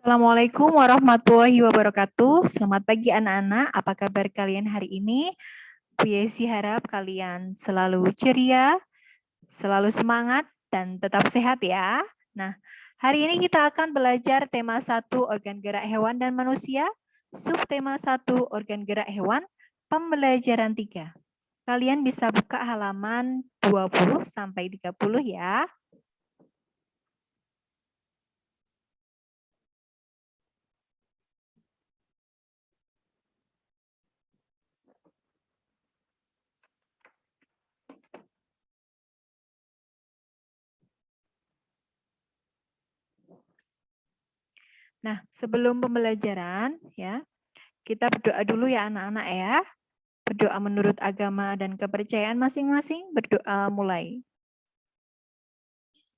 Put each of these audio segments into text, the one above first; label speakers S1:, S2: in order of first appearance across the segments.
S1: Assalamualaikum warahmatullahi wabarakatuh. Selamat pagi anak-anak. Apa kabar kalian hari ini? Bu Yesi harap kalian selalu ceria, selalu semangat, dan tetap sehat ya. Nah, hari ini kita akan belajar tema 1 organ gerak hewan dan manusia, subtema 1 organ gerak hewan, pembelajaran 3. Kalian bisa buka halaman 20 sampai 30 ya. Nah, sebelum pembelajaran ya, kita berdoa dulu ya anak-anak ya. Berdoa menurut agama dan kepercayaan masing-masing. Berdoa mulai.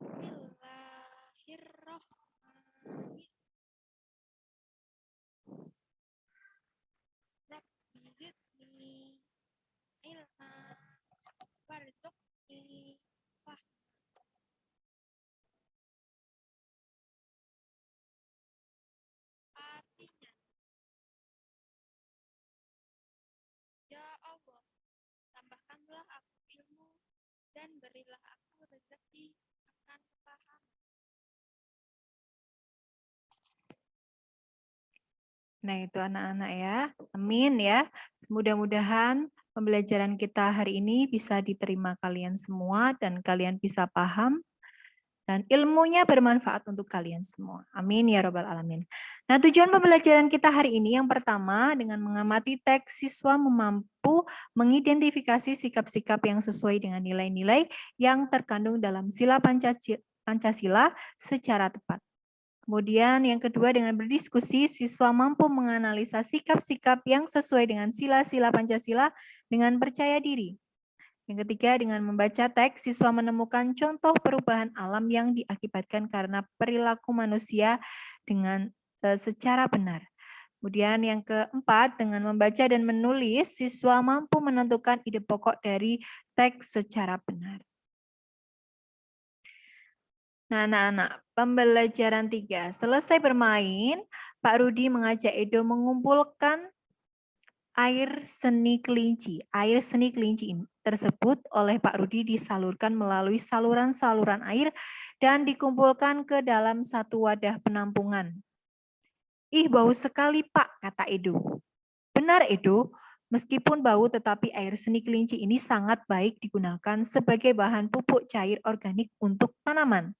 S2: Bismillahirrahmanirrahim. Rabbi zidni ilma warzuqni fahma. Artinya, ya Allah, tambahkanlah aku ilmu dan berilah aku rezeki akan kepahaman.
S1: Nah, itu anak-anak ya. Amin ya. Mudah-mudahan pembelajaran kita hari ini bisa diterima kalian semua dan kalian bisa paham dan ilmunya bermanfaat untuk kalian semua. Amin ya robbal alamin. Nah, tujuan pembelajaran kita hari ini yang pertama dengan mengamati teks, siswa mampu mengidentifikasi sikap-sikap yang sesuai dengan nilai-nilai yang terkandung dalam sila Pancasila secara tepat. Kemudian yang kedua dengan berdiskusi, siswa mampu menganalisa sikap-sikap yang sesuai dengan sila-sila Pancasila dengan percaya diri. Yang ketiga, dengan membaca teks, siswa menemukan contoh perubahan alam yang diakibatkan karena perilaku manusia dengan secara benar. Kemudian yang keempat, dengan membaca dan menulis, siswa mampu menentukan ide pokok dari teks secara benar. Nah, anak-anak, pembelajaran 3. Selesai bermain, Pak Rudi mengajak Edo mengumpulkan air seni kelinci. Air seni kelinci tersebut oleh Pak Rudi disalurkan melalui saluran-saluran air dan dikumpulkan ke dalam satu wadah penampungan. Ih, bau sekali, Pak, kata Edo. Benar, Edo. Meskipun bau, tetapi air seni kelinci ini sangat baik digunakan sebagai bahan pupuk cair organik untuk tanaman.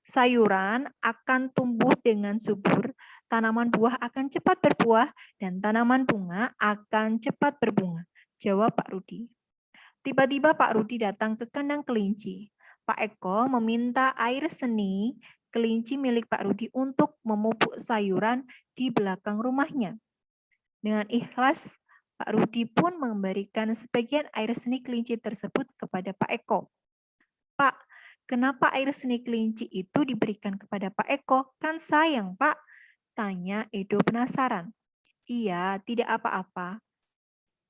S1: Sayuran akan tumbuh dengan subur, tanaman buah akan cepat berbuah, dan tanaman bunga akan cepat berbunga, jawab Pak Rudi. Tiba-tiba Pak Rudi datang ke kandang kelinci. Pak Eko meminta air seni kelinci milik Pak Rudi untuk memupuk sayuran di belakang rumahnya. Dengan ikhlas, Pak Rudi pun memberikan sebagian air seni kelinci tersebut kepada Pak Eko. Pak, kenapa air seni kelinci itu diberikan kepada Pak Eko? Kan sayang, Pak. Tanya Edo penasaran. Iya, tidak apa-apa.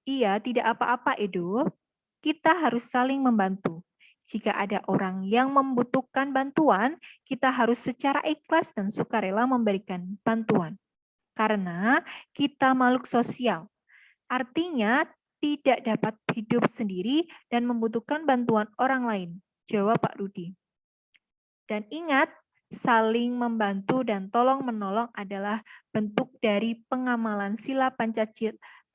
S1: Iya, tidak apa-apa, Edo. Kita harus saling membantu. Jika ada orang yang membutuhkan bantuan, kita harus secara ikhlas dan sukarela memberikan bantuan. Karena kita makhluk sosial. Artinya tidak dapat hidup sendiri dan membutuhkan bantuan orang lain, jawab Pak Rudi. Dan ingat, saling membantu dan tolong-menolong adalah bentuk dari pengamalan sila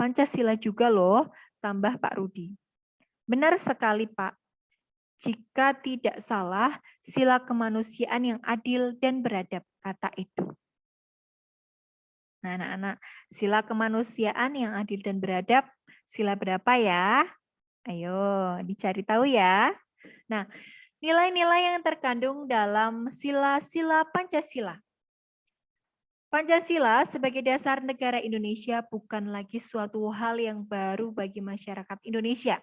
S1: Pancasila juga loh, tambah Pak Rudi. Benar sekali, Pak. Jika tidak salah, sila kemanusiaan yang adil dan beradab, kata Edo. Nah, anak-anak, sila kemanusiaan yang adil dan beradab, sila berapa ya? Ayo, dicari tahu ya. Nah, nilai-nilai yang terkandung dalam sila-sila Pancasila. Pancasila sebagai dasar negara Indonesia bukan lagi suatu hal yang baru bagi masyarakat Indonesia.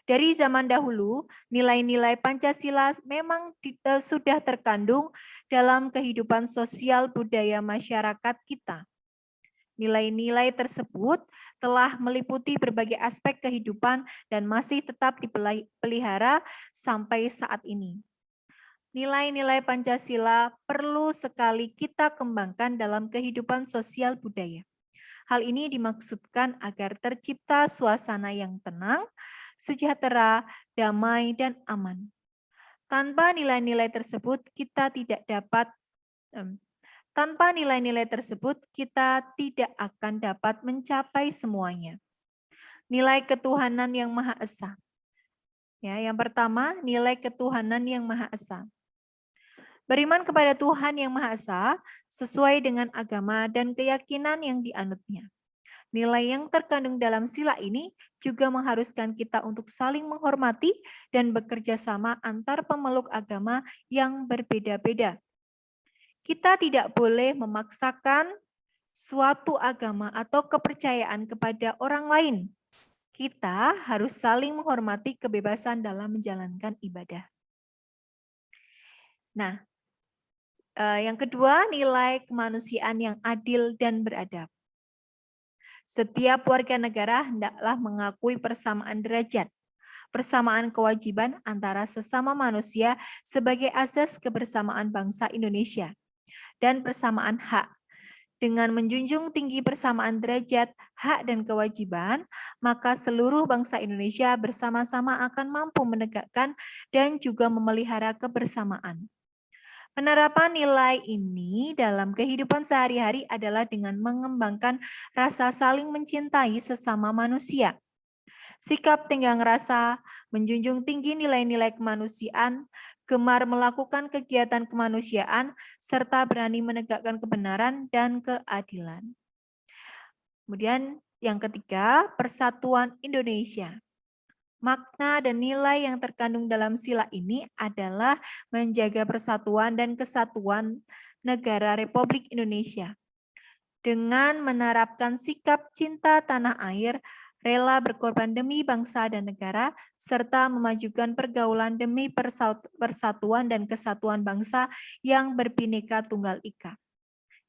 S1: Dari zaman dahulu, nilai-nilai Pancasila memang sudah terkandung dalam kehidupan sosial budaya masyarakat kita. Nilai-nilai tersebut telah meliputi berbagai aspek kehidupan dan masih tetap dipelihara sampai saat ini. Nilai-nilai Pancasila perlu sekali kita kembangkan dalam kehidupan sosial budaya. Hal ini dimaksudkan agar tercipta suasana yang tenang, sejahtera, damai, dan aman. Tanpa nilai-nilai tersebut, kita tidak dapat tanpa nilai-nilai tersebut, kita tidak akan dapat mencapai semuanya. Nilai ketuhanan yang Maha Esa. Ya, yang pertama, nilai ketuhanan yang Maha Esa. Beriman kepada Tuhan yang Maha Esa sesuai dengan agama dan keyakinan yang dianutnya. Nilai yang terkandung dalam sila ini juga mengharuskan kita untuk saling menghormati dan bekerja sama antar pemeluk agama yang berbeda-beda. Kita tidak boleh memaksakan suatu agama atau kepercayaan kepada orang lain. Kita harus saling menghormati kebebasan dalam menjalankan ibadah. Nah, yang kedua, nilai kemanusiaan yang adil dan beradab. Setiap warga negara hendaklah mengakui persamaan derajat, persamaan kewajiban antara sesama manusia sebagai asas kebersamaan bangsa Indonesia, dan persamaan hak. Dengan menjunjung tinggi persamaan derajat, hak, dan kewajiban, maka seluruh bangsa Indonesia bersama-sama akan mampu menegakkan dan juga memelihara kebersamaan. Penerapan nilai ini dalam kehidupan sehari-hari adalah dengan mengembangkan rasa saling mencintai sesama manusia. Sikap tenggang rasa, menjunjung tinggi nilai-nilai kemanusiaan, gemar melakukan kegiatan kemanusiaan, serta berani menegakkan kebenaran dan keadilan. Kemudian yang ketiga, persatuan Indonesia. Makna dan nilai yang terkandung dalam sila ini adalah menjaga persatuan dan kesatuan negara Republik Indonesia. Dengan menerapkan sikap cinta tanah air, rela berkorban demi bangsa dan negara, serta memajukan pergaulan demi persatuan dan kesatuan bangsa yang berbineka tunggal ika.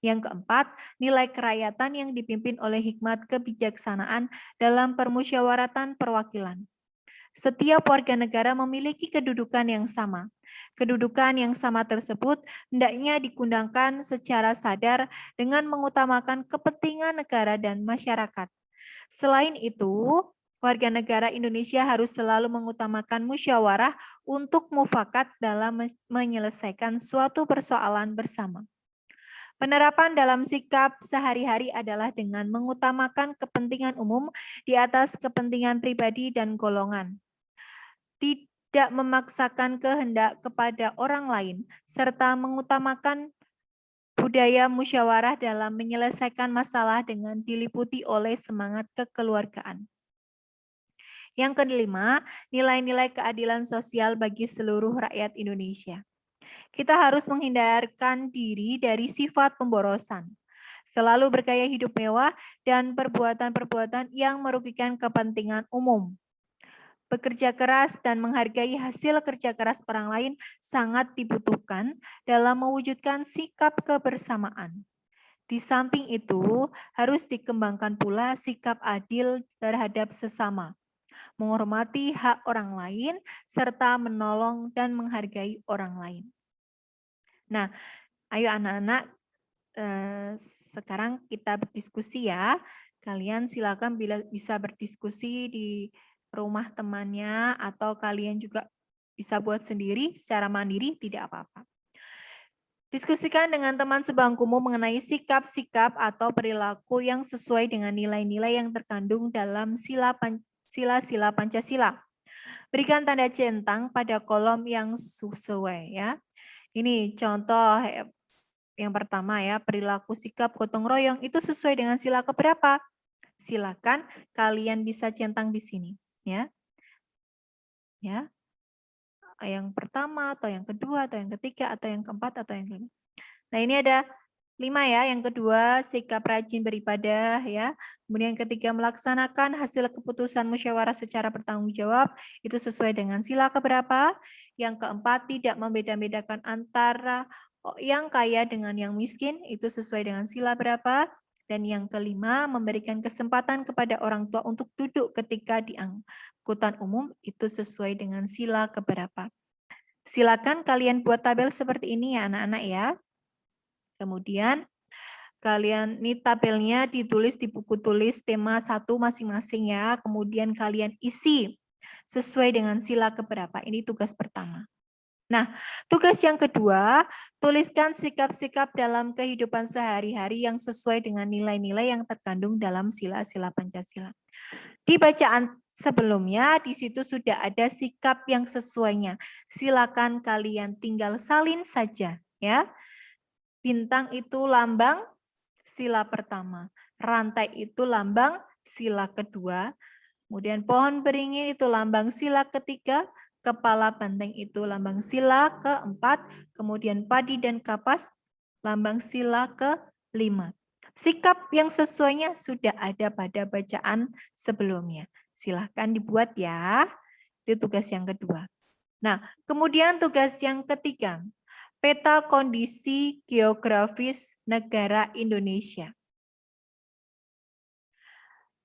S1: Yang keempat, nilai kerakyatan yang dipimpin oleh hikmat kebijaksanaan dalam permusyawaratan perwakilan. Setiap warga negara memiliki kedudukan yang sama. Kedudukan yang sama tersebut hendaknya dikundangkan secara sadar dengan mengutamakan kepentingan negara dan masyarakat. Selain itu, warga negara Indonesia harus selalu mengutamakan musyawarah untuk mufakat dalam menyelesaikan suatu persoalan bersama. Penerapan dalam sikap sehari-hari adalah dengan mengutamakan kepentingan umum di atas kepentingan pribadi dan golongan. Tidak memaksakan kehendak kepada orang lain, serta mengutamakan budaya musyawarah dalam menyelesaikan masalah dengan diliputi oleh semangat kekeluargaan. Yang kelima, nilai-nilai keadilan sosial bagi seluruh rakyat Indonesia. Kita harus menghindarkan diri dari sifat pemborosan, selalu bergaya hidup mewah, dan perbuatan-perbuatan yang merugikan kepentingan umum. Bekerja keras dan menghargai hasil kerja keras orang lain sangat dibutuhkan dalam mewujudkan sikap kebersamaan. Di samping itu, harus dikembangkan pula sikap adil terhadap sesama, menghormati hak orang lain, serta menolong dan menghargai orang lain. Nah, ayo anak-anak, sekarang kita berdiskusi ya. Kalian silakan bisa berdiskusi di rumah temannya atau kalian juga bisa buat sendiri secara mandiri, tidak apa-apa. Diskusikan dengan teman sebangkumu mengenai sikap-sikap atau perilaku yang sesuai dengan nilai-nilai yang terkandung dalam sila-sila Pancasila. Berikan tanda centang pada kolom yang sesuai ya. Ini contoh yang pertama ya, perilaku sikap gotong royong itu sesuai dengan sila keberapa? Silakan kalian bisa centang di sini ya. Ya. Yang pertama atau yang kedua atau yang ketiga atau yang keempat atau yang kelima. Nah, ini ada 5 ya. Yang kedua, sikap rajin beribadah ya. Kemudian yang ketiga, melaksanakan hasil keputusan musyawarah secara bertanggung jawab. Itu sesuai dengan sila keberapa? Yang keempat, tidak membeda-bedakan antara yang kaya dengan yang miskin. Itu sesuai dengan sila berapa? Dan yang kelima, memberikan kesempatan kepada orang tua untuk duduk ketika di angkutan umum. Itu sesuai dengan sila keberapa? Silakan kalian buat tabel seperti ini ya anak-anak ya. Kemudian kalian ini tabelnya ditulis di buku tulis tema 1 masing-masing ya. Kemudian kalian isi sesuai dengan sila keberapa. Ini tugas pertama. Nah, tugas yang kedua, tuliskan sikap-sikap dalam kehidupan sehari-hari yang sesuai dengan nilai-nilai yang terkandung dalam sila-sila Pancasila. Di bacaan sebelumnya, di situ sudah ada sikap yang sesuainya. Silakan kalian tinggal salin saja ya. Bintang itu lambang sila pertama. Rantai itu lambang sila kedua. Kemudian pohon beringin itu lambang sila ketiga. Kepala banteng itu lambang sila keempat. Kemudian padi dan kapas lambang sila kelima. Sikap yang sesuainya sudah ada pada bacaan sebelumnya. Silahkan dibuat ya. Itu tugas yang kedua. Nah, kemudian tugas yang ketiga. Peta kondisi geografis negara Indonesia.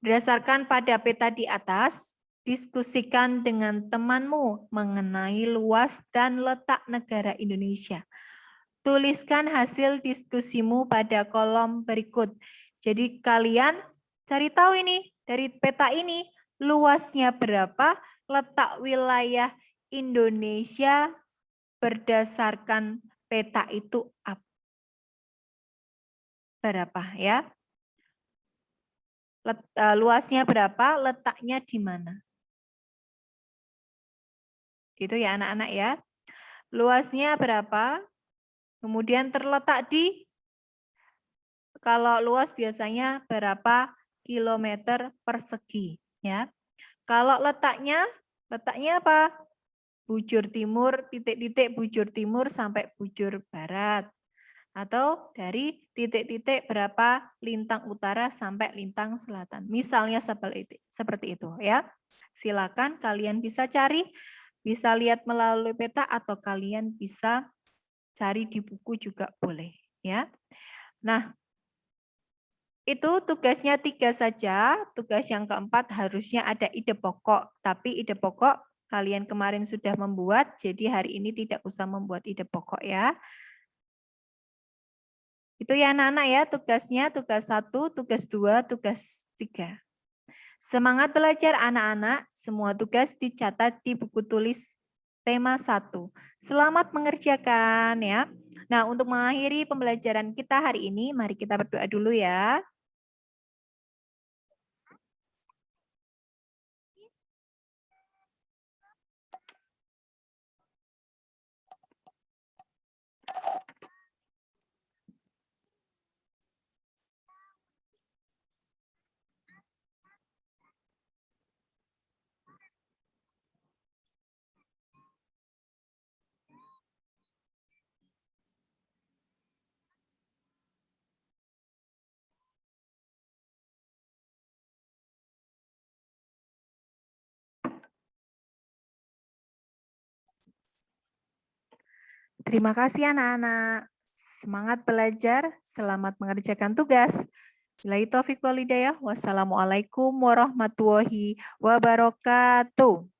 S1: Berdasarkan pada peta di atas, diskusikan dengan temanmu mengenai luas dan letak negara Indonesia. Tuliskan hasil diskusimu pada kolom berikut. Jadi kalian cari tahu ini dari peta ini luasnya berapa, letak wilayah Indonesia berdasarkan peta itu berapa ya? Luasnya berapa, letaknya di mana? Gitu ya anak-anak ya. Luasnya berapa, kemudian terletak di, kalau luas biasanya berapa kilometer persegi ya. Kalau letaknya apa? Bujur timur, titik-titik bujur timur sampai bujur barat. Atau dari titik-titik berapa lintang utara sampai lintang selatan. Misalnya seperti itu ya. Silakan kalian bisa cari, bisa lihat melalui peta atau kalian bisa cari di buku juga boleh ya. Nah, itu tugasnya 3 saja. Tugas yang keempat harusnya ada ide pokok. Tapi ide pokok kalian kemarin sudah membuat, jadi hari ini tidak usah membuat ide pokok ya. Itu ya anak-anak ya tugasnya, tugas 1, tugas 2, tugas 3. Semangat belajar anak-anak, semua tugas dicatat di buku tulis tema 1. Selamat mengerjakan ya. Nah, untuk mengakhiri pembelajaran kita hari ini, mari kita berdoa dulu ya. Terima kasih anak-anak. Semangat belajar, selamat mengerjakan tugas. Billahi taufiq wal hidayah. Wassalamualaikum warahmatullahi wabarakatuh.